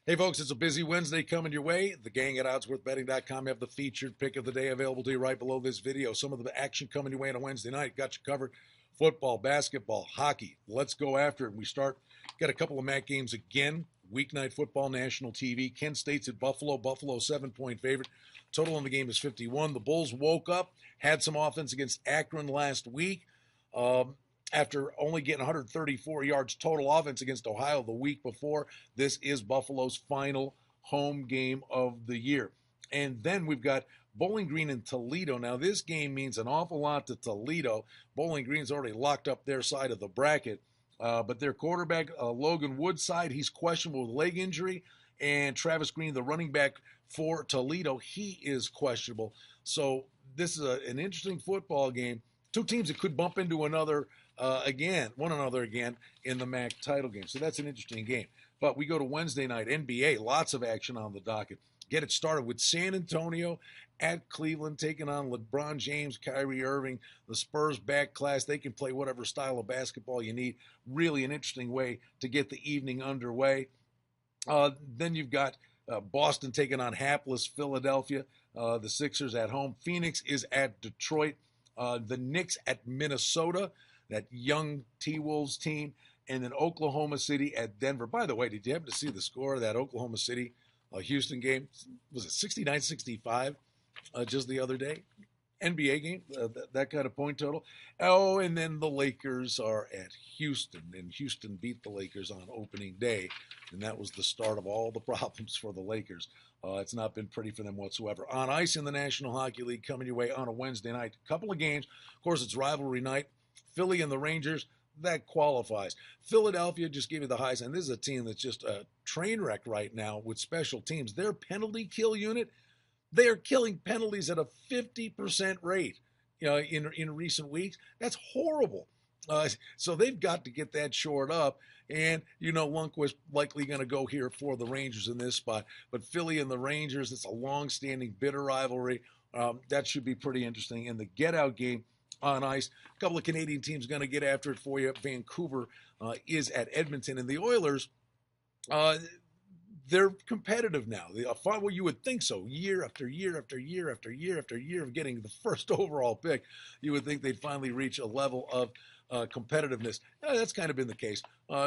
Hey, folks, it's a busy Wednesday coming your way. The gang at OddsWorthBetting.com have the featured pick of the day available to you right below this video. Some of the action coming your way on a Wednesday night. Got you covered. Football, basketball, hockey. Let's go after it. We got a couple of MAC games again. Weeknight football, national TV. Kent State's at Buffalo. Buffalo, 7-point favorite. Total in the game is 51. The Bulls woke up, had some offense against Akron last week. After only getting 134 yards total offense against Ohio the week before. This is Buffalo's final home game of the year. And then we've got Bowling Green and Toledo. Now, this game means an awful lot to Toledo. Bowling Green's already locked up their side of the bracket. But their quarterback, Logan Woodside, he's questionable with leg injury. And Travis Green, the running back for Toledo, he is questionable. So this is an interesting football game. Two teams that could bump into one another again in the MAC title game. So that's an interesting game. But we go to Wednesday night, NBA, lots of action on the docket. Get it started with San Antonio at Cleveland, taking on LeBron James, Kyrie Irving, the Spurs back class. They can play whatever style of basketball you need. Really an interesting way to get the evening underway. Then you've got Boston taking on hapless Philadelphia. The Sixers at home. Phoenix is at Detroit. The Knicks at Minnesota, that young T-Wolves team, and then Oklahoma City at Denver. By the way, did you happen to see the score of that Oklahoma City Houston game? Was it 69-65 just the other day? NBA game, that kind of point total. Oh, and then the Lakers are at Houston, and Houston beat the Lakers on opening day, and that was the start of all the problems for the Lakers. It's not been pretty for them whatsoever. On ice in the National Hockey League coming your way on a Wednesday night. A couple of games. Of course, it's rivalry night. Philly and the Rangers, that qualifies. Philadelphia just gave you the highs, and this is a team that's just a train wreck right now with special teams. Their penalty kill unit, they are killing penalties at a 50% rate in recent weeks. That's horrible. So they've got to get that shored up. And, Lundqvist likely going to go here for the Rangers in this spot. But Philly and the Rangers, it's a long-standing, bitter rivalry. That should be pretty interesting. In the get-out game on ice, a couple of Canadian teams going to get after it for you. Vancouver is at Edmonton. And the Oilers, they're competitive now. Well, you would think so. Year after year after year after year after year of getting the first overall pick, you would think they'd finally reach a level of competitiveness. That's kind of been the case.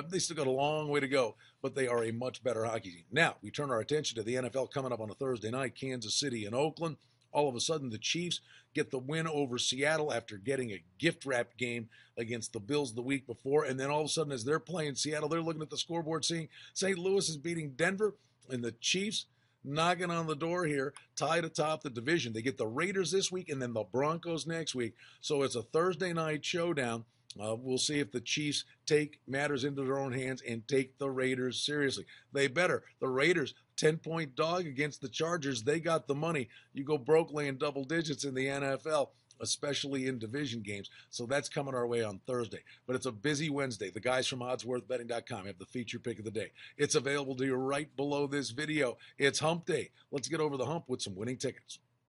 They still got a long way to go, but they are a much better hockey team. Now, we turn our attention to the NFL coming up on a Thursday night, Kansas City and Oakland. All of a sudden, the Chiefs get the win over Seattle after getting a gift-wrapped game against the Bills the week before. And then all of a sudden, as they're playing Seattle, they're looking at the scoreboard, seeing St. Louis is beating Denver, and the Chiefs knocking on the door here, tied atop the division. They get the Raiders this week and then the Broncos next week. So it's a Thursday night showdown. We'll see if the Chiefs take matters into their own hands and take the Raiders seriously. They better. The Raiders, 10-point dog against the Chargers. They got the money. You go broke laying double digits in the NFL, especially in division games. So that's coming our way on Thursday. But it's a busy Wednesday. The guys from OddsWorthBetting.com have the feature pick of the day. It's available to you right below this video. It's hump day. Let's get over the hump with some winning tickets.